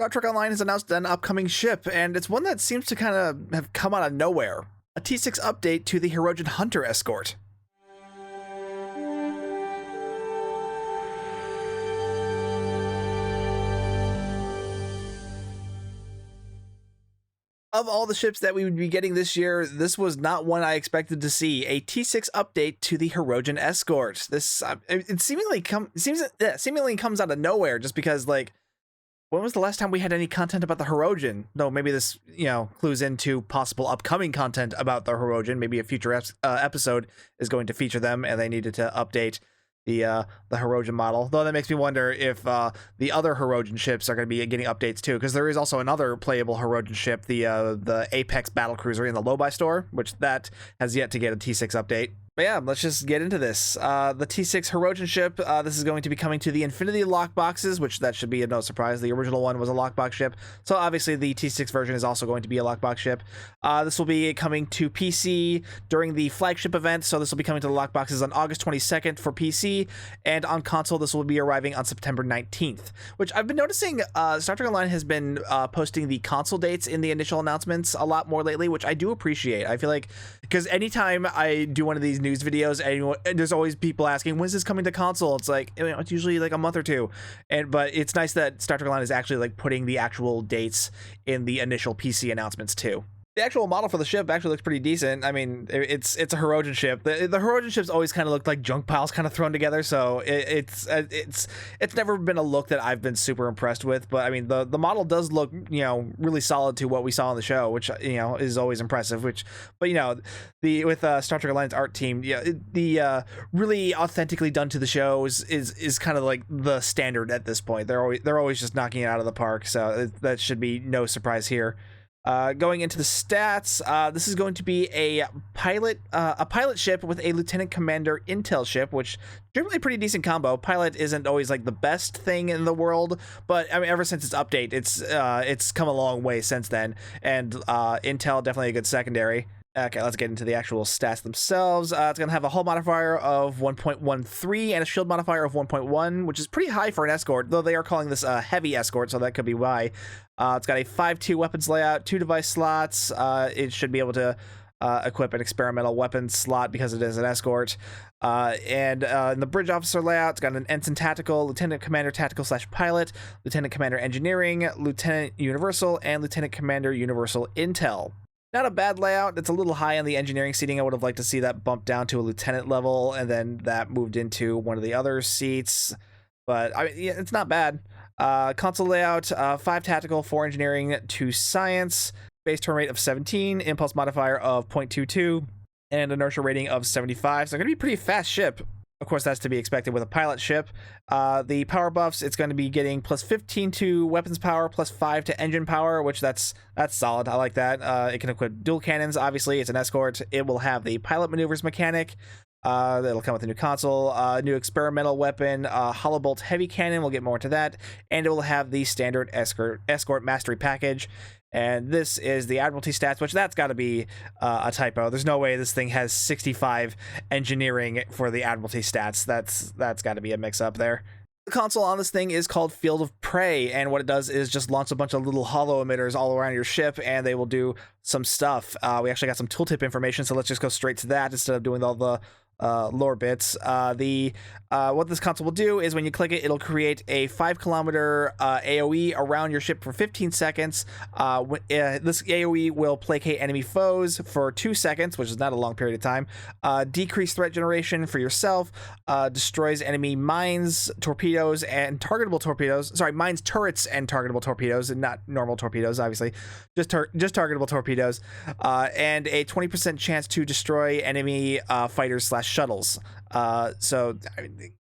Star Trek Online has announced an upcoming ship, and it's one that seems to kind of have come out of nowhere. A T6 update to the Hirogen Hunter Escort. Of all the ships that we would be getting this year, this was not one I expected to see. A T6 update to the Hirogen Escort. This it seemingly comes out of nowhere, just because, like, when was the last time we had any content about the Hirogen? No, maybe this, clues into possible upcoming content about the Hirogen. Maybe a future episode is going to feature them, and they needed to update the Hirogen model. Though that makes me wonder if the other Hirogen ships are going to be getting updates too, because there is also another playable Hirogen ship, the Apex battlecruiser in the Lobi store, which that has yet to get a T6 update. But yeah, let's just get into this. The T6 Hirogen ship, this is going to be coming to the Infinity lockboxes, which that should be no surprise. The original one was a lockbox ship, so obviously the T6 version is also going to be a lockbox ship. This will be coming to PC during the flagship event, so this will be coming to the lockboxes on August 22nd for PC, and on console this will be arriving on September 19th, which I've been noticing Star Trek Online has been posting the console dates in the initial announcements a lot more lately, which I do appreciate. I feel like, because anytime I do one of these news videos, and there's always people asking, when's this coming to console? It's like, it's usually like a month or two, but it's nice that Star Trek Online is actually like putting the actual dates in the initial PC announcements too. The actual model for the ship actually looks pretty decent. I mean, it's a Hirogen ship. The Hirogen ships always kind of look like junk piles kind of thrown together, so it's never been a look that I've been super impressed with. But I mean, the model does look, really solid to what we saw on the show, which is always impressive. But with Star Trek Alliance art team, the really authentically done to the shows is kind of like the standard at this point. They're always just knocking it out of the park, so that should be no surprise here. Going into the stats, this is going to be a pilot ship with a lieutenant commander intel ship, which generally a pretty decent combo. Pilot isn't always like the best thing in the world, but I mean, ever since its update, it's come a long way since then, and intel definitely a good secondary. Okay, let's get into the actual stats themselves. It's going to have a hull modifier of 1.13 and a shield modifier of 1.1, which is pretty high for an escort, though they are calling this a heavy escort, so that could be why. It's got a 5.2 weapons layout, 2 device slots. It should be able to equip an experimental weapons slot because it is an escort. And in the bridge officer layout, it's got an ensign tactical, lieutenant commander tactical / pilot, lieutenant commander engineering, lieutenant universal, and lieutenant commander universal intel. Not a bad layout. It's a little high on the engineering seating. I would have liked to see that bumped down to a lieutenant level and then that moved into one of the other seats. But I mean, yeah, it's not bad. Console layout, 5 tactical, 4 engineering, 2 science, base turn rate of 17, impulse modifier of 0.22, and inertia rating of 75. So going to be a pretty fast ship. Of course, that's to be expected with a pilot ship. The power buffs, it's going to be getting plus 15 to weapons power, plus 5 to engine power, which that's solid. I like that. It can equip dual cannons. Obviously, it's an escort. It will have the pilot maneuvers mechanic. That'll come with a new console, new experimental weapon, hollow bolt heavy cannon. We'll get more into that, and it will have the standard escort mastery package. And this is the Admiralty stats, which that's got to be a typo. There's no way this thing has 65 engineering for the Admiralty stats. That's got to be a mix-up there. The console on this thing is called Field of Prey, and what it does is just launch a bunch of little hollow emitters all around your ship, and they will do some stuff. We actually got some tooltip information, so let's just go straight to that instead of doing all the lore bits. What this console will do is when you click it, it'll create a 5-kilometer AoE around your ship for 15 seconds. This AoE will placate enemy foes for 2 seconds, which is not a long period of time. Decrease threat generation for yourself. Destroys enemy mines, torpedoes, and targetable torpedoes. Sorry, mines, turrets, and targetable torpedoes, and not normal torpedoes, obviously. Just targetable torpedoes. And a 20% chance to destroy enemy fighters / shuttles. So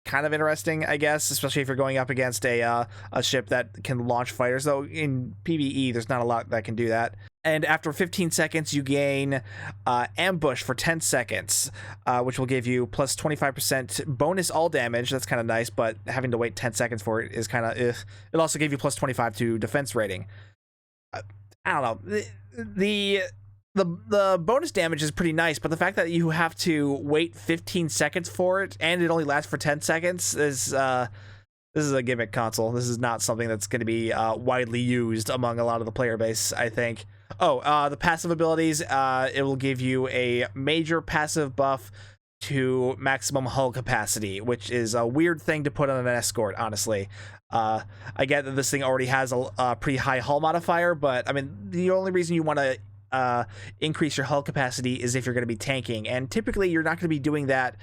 kind of interesting, I guess, especially if you're going up against a ship that can launch fighters, though in PvE there's not a lot that can do that. And after 15 seconds you gain ambush for 10 seconds, which will give you plus 25% bonus all damage. That's kind of nice, but having to wait 10 seconds for it is kind of It'll also give you plus 25 to defense rating. I don't know, the bonus damage is pretty nice, but the fact that you have to wait 15 seconds for it and it only lasts for 10 seconds is This is a gimmick console. This is not something that's going to be widely used among a lot of the player base, I think. Oh, the passive abilities, it will give you a major passive buff to maximum hull capacity, which is a weird thing to put on an escort, honestly. I get that this thing already has a pretty high hull modifier, but I mean, the only reason you want to increase your hull capacity is if you're going to be tanking, and typically you're not going to be doing that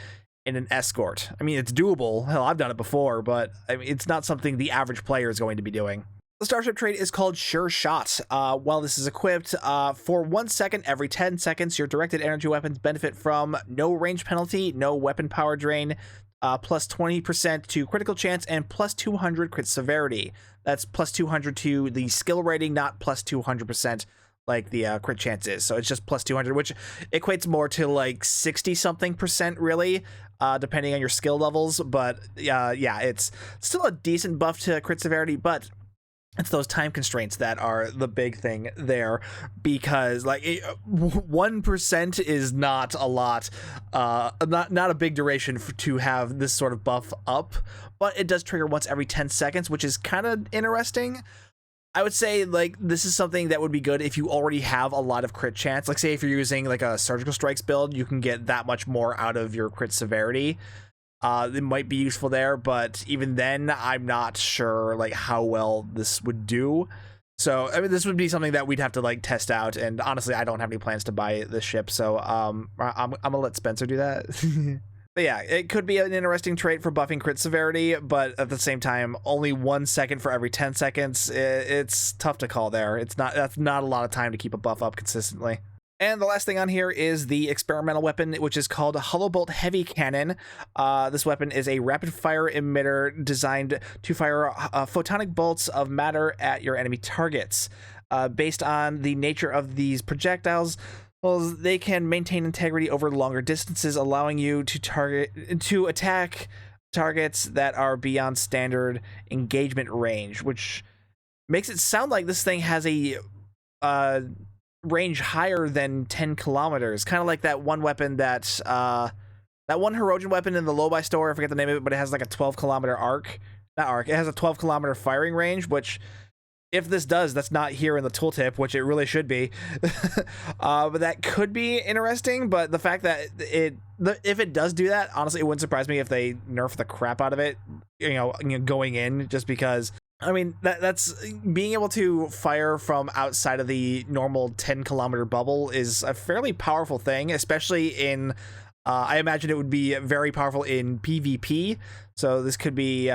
in an escort. I mean, it's doable. Hell, I've done it before, but I mean, it's not something the average player is going to be doing. The Starship trait is called Sure Shot. While this is equipped, for 1 second every 10 seconds, your directed energy weapons benefit from no range penalty, no weapon power drain, plus 20% to critical chance, and plus 200 crit severity. That's plus 200 to the skill rating, not plus 200% like the crit chance is. So it's just plus 200, which equates more to like 60-something% really, depending on your skill levels. But yeah, it's still a decent buff to crit severity, but it's those time constraints that are the big thing there, because like 1% is not a lot, not a big duration to have this sort of buff up, but it does trigger once every 10 seconds, which is kind of interesting. I would say like this is something that would be good if you already have a lot of crit chance. Like say if you're using like a surgical strikes build, you can get that much more out of your crit severity. It might be useful there, but even then, I'm not sure like how well this would do. So I mean, this would be something that we'd have to like test out. And honestly, I don't have any plans to buy this ship, so I'm gonna let Spencer do that. But yeah, it could be an interesting trait for buffing crit severity, but at the same time, only 1 second for every 10 seconds. It's tough to call there. That's not a lot of time to keep a buff up consistently. And the last thing on here is the experimental weapon, which is called a Hollow Bolt Heavy Cannon. This weapon is a rapid fire emitter designed to fire photonic bolts of matter at your enemy targets. Based on the nature of these projectiles, well, they can maintain integrity over longer distances, allowing you to attack targets that are beyond standard engagement range, which makes it sound like this thing has a range higher than 10 kilometers, kind of like that one weapon that one Hirogen weapon in the Low-Buy store. I forget the name of it, but it has like a 12-kilometer arc. Not arc. It has a 12-kilometer firing range, which if this does, that's not here in the tooltip, which it really should be. But that could be interesting. But the fact that if it does do that, honestly, it wouldn't surprise me if they nerf the crap out of it, going in, just because. I mean, that's being able to fire from outside of the normal 10-kilometer bubble is a fairly powerful thing, especially in, I imagine it would be very powerful in PvP. So this could be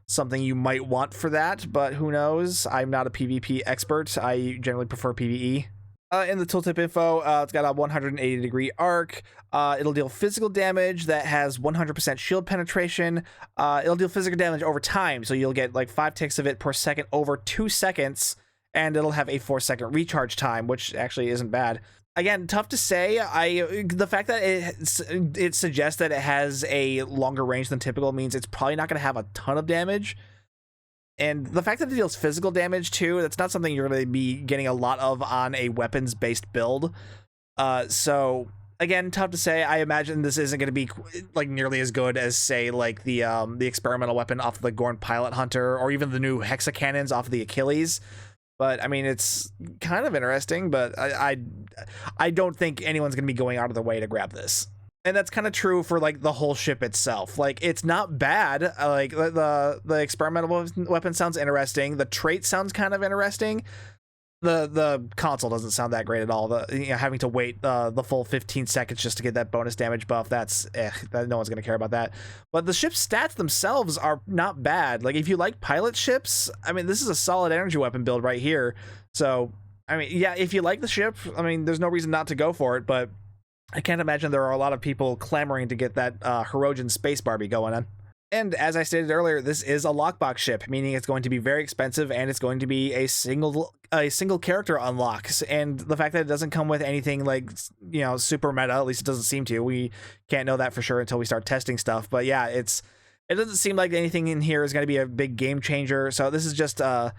something you might want for that, but who knows? I'm not a PvP expert. I generally prefer PvE. In the tooltip info, it's got a 180-degree arc. It'll deal physical damage that has 100% shield penetration. It'll deal physical damage over time, so you'll get like 5 ticks of it per second over 2 seconds, and it'll have a 4-second recharge time, which actually isn't bad. Again, tough to say. The fact that it suggests that it has a longer range than typical means it's probably not going to have a ton of damage. And the fact that it deals physical damage too, that's not something you're going to be getting a lot of on a weapons-based build. So again, tough to say. I imagine this isn't going to be like nearly as good as, say, like the experimental weapon off the Gorn Pilot Hunter, or even the new Hexa cannons off the Achilles. But I mean, it's kind of interesting. But I don't think anyone's going to be going out of their way to grab this. And that's kind of true for like the whole ship itself. Like, it's not bad. Like the experimental weapon sounds interesting. The trait sounds kind of interesting. The console doesn't sound that great at all. Having to wait the full 15 seconds just to get that bonus damage buff, that no one's gonna care about that. But the ship's stats themselves are not bad. Like, if you like pilot ships, I mean, this is a solid energy weapon build right here. So I mean, yeah, if you like the ship, I mean, there's no reason not to go for it. But I can't imagine there are a lot of people clamoring to get that Hirogen Space Barbie going on. And as I stated earlier, this is a lockbox ship, meaning it's going to be very expensive, and it's going to be a single character unlocks. And the fact that it doesn't come with anything like, super meta, at least it doesn't seem to. We can't know that for sure until we start testing stuff. But yeah, it doesn't seem like anything in here is going to be a big game changer. So this is just a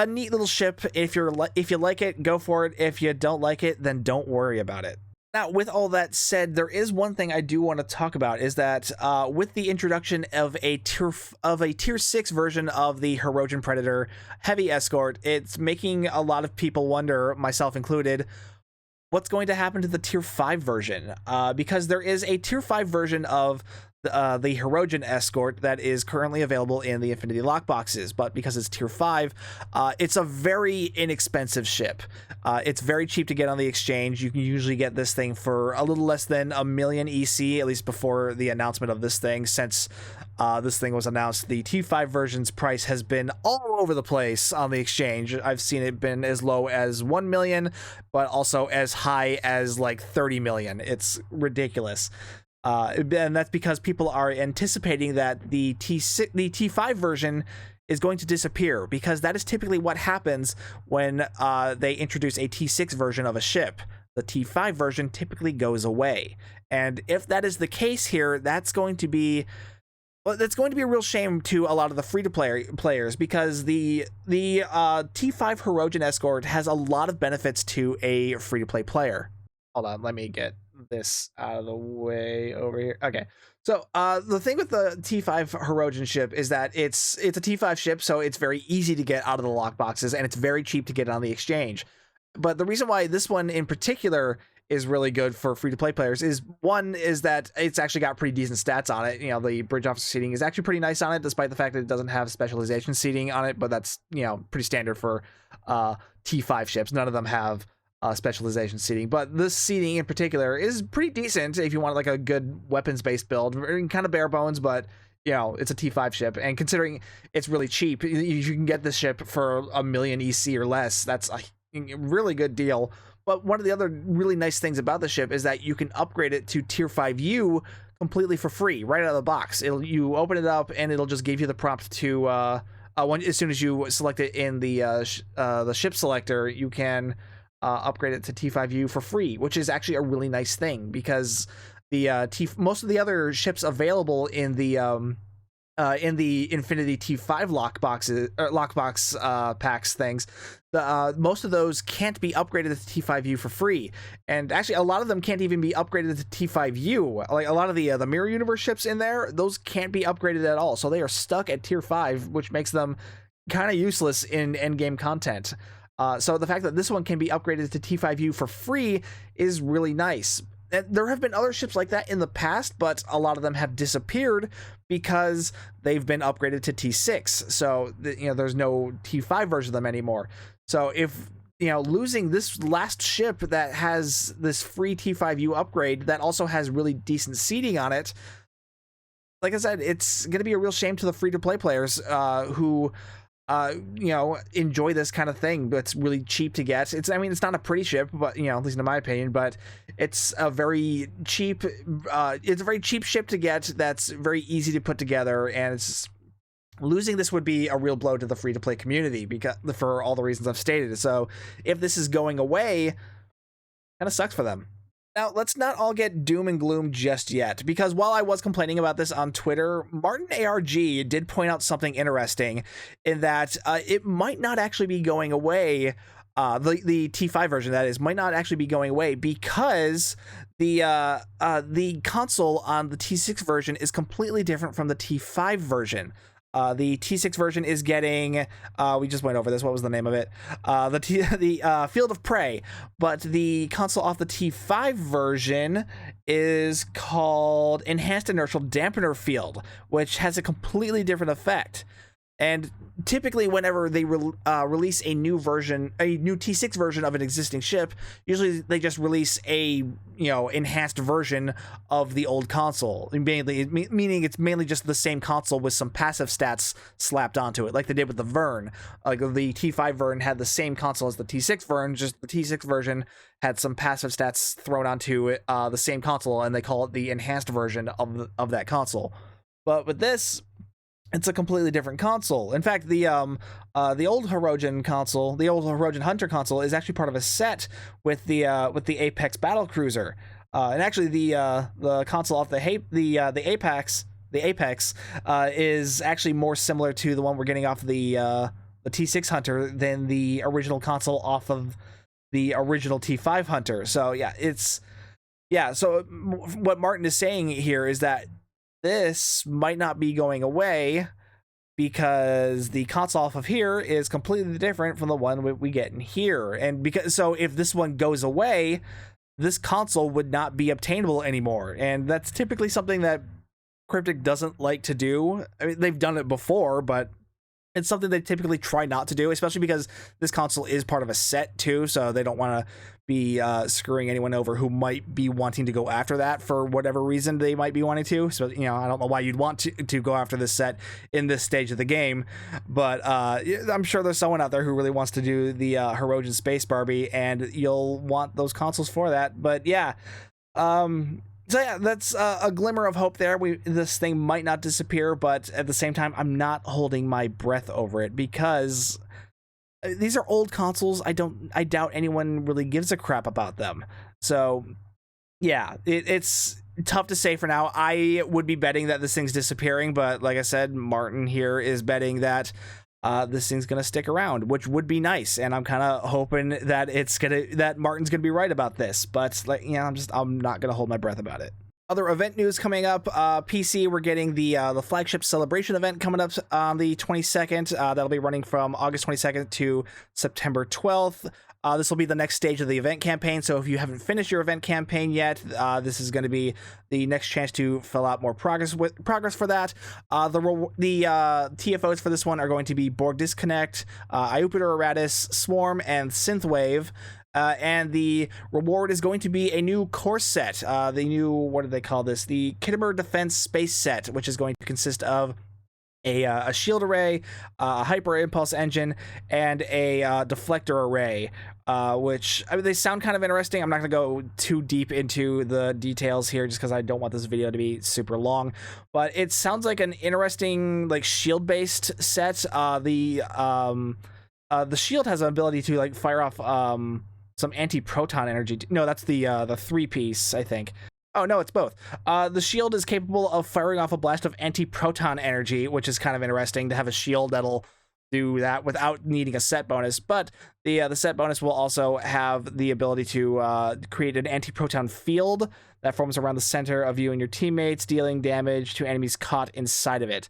neat little ship. If you like it, go for it. If you don't like it, then don't worry about it. Now, with all that said, there is one thing I do want to talk about, is that with the introduction of a tier 6 version of the Hirogen Predator Heavy Escort, it's making a lot of people wonder, myself included, what's going to happen to the tier 5 version, because there is a tier 5 version of the Hirogen Escort that is currently available in the Infinity lockboxes, but because it's tier 5, it's a very inexpensive ship. It's very cheap to get on the exchange. You can usually get this thing for a little less than $1 million EC, at least before the announcement of this thing. Since this thing was announced, the T5 version's price has been all over the place on the exchange. I've seen it been as low as 1 million, but also as high as like 30 million. It's ridiculous. And that's because people are anticipating that the T5 version is going to disappear, because that is typically what happens when they introduce a T6 version of a ship. The T5 version typically goes away. And if that is the case here, that's going to be a real shame to a lot of the free-to-play players, because the T5 Hirogen Escort has a lot of benefits to a free-to-play player. Hold on, let me get this out of the way over here. Okay, so the thing with the T5 Hirogen ship is that it's a T5 ship, so it's very easy to get out of the lockboxes, and it's very cheap to get on the exchange. But the reason why this one in particular is really good for free-to-play players is, one, is that it's actually got pretty decent stats on it. You know, the bridge officer seating is actually pretty nice on it, despite the fact that it doesn't have specialization seating on it, but that's, you know, pretty standard for T5 ships. None of them have specialization seating, but this seating in particular is pretty decent if you want like a good weapons-based build. Kind of bare bones, but you know, it's a T5 ship, and considering it's really cheap, you can get this ship for $1 million EC or less. That's a really good deal. But one of the other really nice things about the ship is that you can upgrade it to tier 5U completely for free right out of the box. You open it up and it'll just give you the prompt to as soon as you select it in the ship selector, you can upgrade it to T5U for free, which is actually a really nice thing, because the most of the other ships available in the Infinity T5 lockbox packs things, most of those can't be upgraded to T5U for free, and actually a lot of them can't even be upgraded to T5U. Like a lot of the Mirror Universe ships in there, those can't be upgraded at all, so they are stuck at tier 5, which makes them kind of useless in endgame content. So the fact that this one can be upgraded to T5U for free is really nice. There have been other ships like that in the past, but a lot of them have disappeared because they've been upgraded to T6. So, you know, there's no T5 version of them anymore. So if, you know, losing this last ship that has this free T5U upgrade that also has really decent seating on it, like I said, it's going to be a real shame to the free-to-play players who you know, enjoy this kind of thing, but it's really cheap to get. I mean, it's not a pretty ship, but, you know, at least in my opinion, but it's a very cheap ship to get that's very easy to put together, and it's losing this would be a real blow to the free-to-play community, because for all the reasons I've stated. So if this is going away, kind of sucks for them. Now, let's not all get doom and gloom just yet, because while I was complaining about this on Twitter, Martin ARG did point out something interesting, in that it might not actually be going away. The T5 version, that is, might not actually be going away, because the console on the T6 version is completely different from the T5 version. The T6 version is getting, we just went over this, what was the name of it? The Field of Prey, but the console off the T5 version is called Enhanced Inertial Dampener Field, which has a completely different effect. And typically whenever they release a new T6 version of an existing ship, usually they just release a, you know, enhanced version of the old console, meaning it's mainly just the same console with some passive stats slapped onto it, like they did with the Vern. Like the T5 Vern had the same console as the T6 Vern, just the T6 version had some passive stats thrown onto it, the same console, and they call it the enhanced version of that console. But with this, it's a completely different console. In fact, the old Hirogen console, the old Hirogen Hunter console, is actually part of a set with the Apex Battlecruiser. And actually, the console off the Apex is actually more similar to the one we're getting off the T6 Hunter than the original console off of the original T5 Hunter. So yeah, it's Yeah, so what Martin is saying here is that this might not be going away because the console off of here is completely different from the one we get in here. And because so if this one goes away, this console would not be obtainable anymore. And that's typically something that Cryptic doesn't like to do. I mean, they've done it before, but it's something they typically try not to do, especially because this console is part of a set too, so they don't want to be screwing anyone over who might be wanting to go after that for whatever reason they might be wanting to. So, you know, I don't know why you'd want to go after this set in this stage of the game, but I'm sure there's someone out there who really wants to do the Hirogen Space Barbie, and you'll want those consoles for that. But yeah, so yeah, that's a glimmer of hope there. This thing might not disappear, but at the same time, I'm not holding my breath over it because these are old consoles. I doubt anyone really gives a crap about them. So yeah, it's tough to say for now. I would be betting that this thing's disappearing, but like I said, Martin here is betting that this thing's gonna stick around, which would be nice, and I'm kind of hoping that that Martin's gonna be right about this. But like, you know, I'm not gonna hold my breath about it. Other event news coming up, PC, we're getting the flagship celebration event coming up on the 22nd. That'll be running from August 22nd to September 12th. This will be the next stage of the event campaign, so if you haven't finished your event campaign yet, this is going to be the next chance to fill out more progress for that. The TFOs for this one are going to be Borg Disconnect, Iupiter Eratus, Swarm, and Synthwave. And the reward is going to be a new course set, the new, what do they call this? The Kittimer Defense Space Set, which is going to consist of a shield array, a hyper impulse engine, and a deflector array, which, I mean, they sound kind of interesting. I'm not going to go too deep into the details here just because I don't want this video to be super long, but it sounds like an interesting, like, shield-based set. The shield has an ability to, like, fire off some anti-proton energy. No, that's the three-piece, I think. Oh, no, it's both. The shield is capable of firing off a blast of anti-proton energy, which is kind of interesting to have a shield that'll do that without needing a set bonus. But the set bonus will also have the ability to create an anti-proton field that forms around the center of you and your teammates, dealing damage to enemies caught inside of it.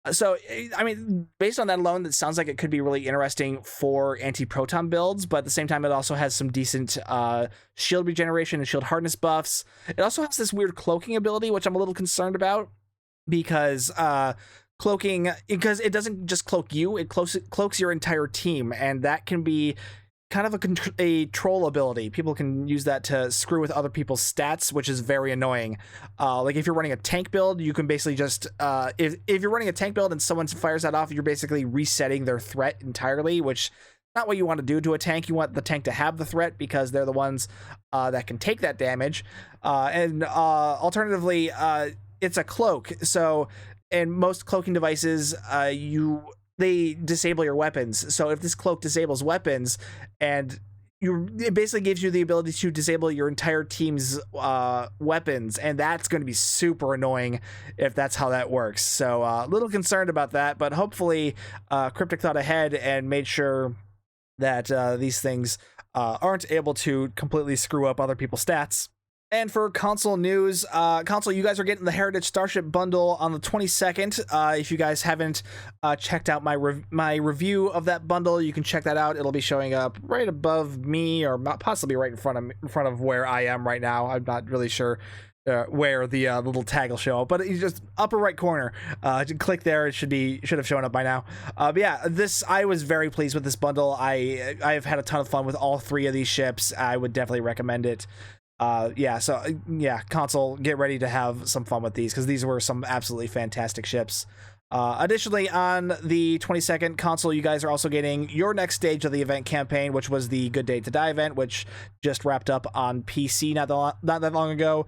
So, I mean, based on that alone, that sounds like it could be really interesting for anti-proton builds, but at the same time, it also has some decent shield regeneration and shield hardness buffs. It also has this weird cloaking ability, which I'm a little concerned about, because cloaking, because it doesn't just cloak you, it cloaks your entire team, and that can be kind of a troll ability. People can use that to screw with other people's stats, which is very annoying. Like if you're running a tank build, you can basically just if you're running a tank build and someone fires that off, you're basically resetting their threat entirely, which not what you want to do to a tank. You want the tank to have the threat because they're the ones that can take that damage. And alternatively, it's a cloak. So in most cloaking devices, they disable your weapons. So if this cloak disables weapons, and it basically gives you the ability to disable your entire team's weapons, and that's going to be super annoying if that's how that works. So a little concerned about that, but hopefully Cryptic thought ahead and made sure that these things aren't able to completely screw up other people's stats. And for console news, you guys are getting the Heritage Starship Bundle on the 22nd. If you guys haven't checked out my review of that bundle, you can check that out. It'll be showing up right above me, or possibly right in front of where I am right now. I'm not really sure where the little tag will show up, but it's just upper right corner. Click there; it should have shown up by now. But yeah, I was very pleased with this bundle. I've had a ton of fun with all three of these ships. I would definitely recommend it. Console, get ready to have some fun with these, because these were some absolutely fantastic ships. Additionally, on the 22nd, console, you guys are also getting your next stage of the event campaign, which was the Good Day to Die event, which just wrapped up on PC not that long ago.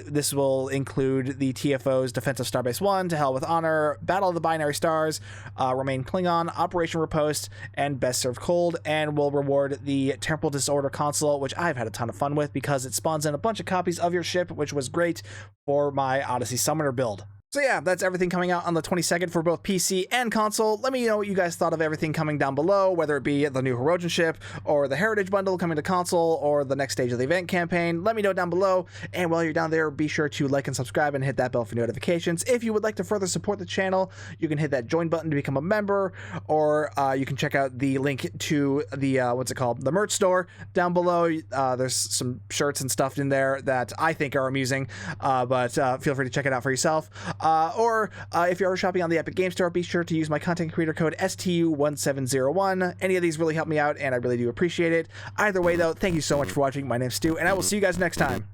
This will include the TFOs Defense of Starbase 1, To Hell with Honor, Battle of the Binary Stars, Remain Klingon, Operation Riposte, and Best Served Cold, and will reward the Temporal Disorder console, which I've had a ton of fun with because it spawns in a bunch of copies of your ship, which was great for my Odyssey Summoner build. So yeah, that's everything coming out on the 22nd for both PC and console. Let me know what you guys thought of everything coming down below, whether it be the new Hirogen ship, or the Heritage Bundle coming to console, or the next stage of the event campaign. Let me know down below, and while you're down there, be sure to like and subscribe and hit that bell for notifications. If you would like to further support the channel, you can hit that join button to become a member, or you can check out the link to the, the merch store down below. There's some shirts and stuff in there that I think are amusing, but feel free to check it out for yourself. Or if you're shopping on the Epic Game Store, be sure to use my content creator code STU1701. Any of these really help me out, and I really do appreciate it. Either way, though, thank you so much for watching. My name's Stu, and I will see you guys next time.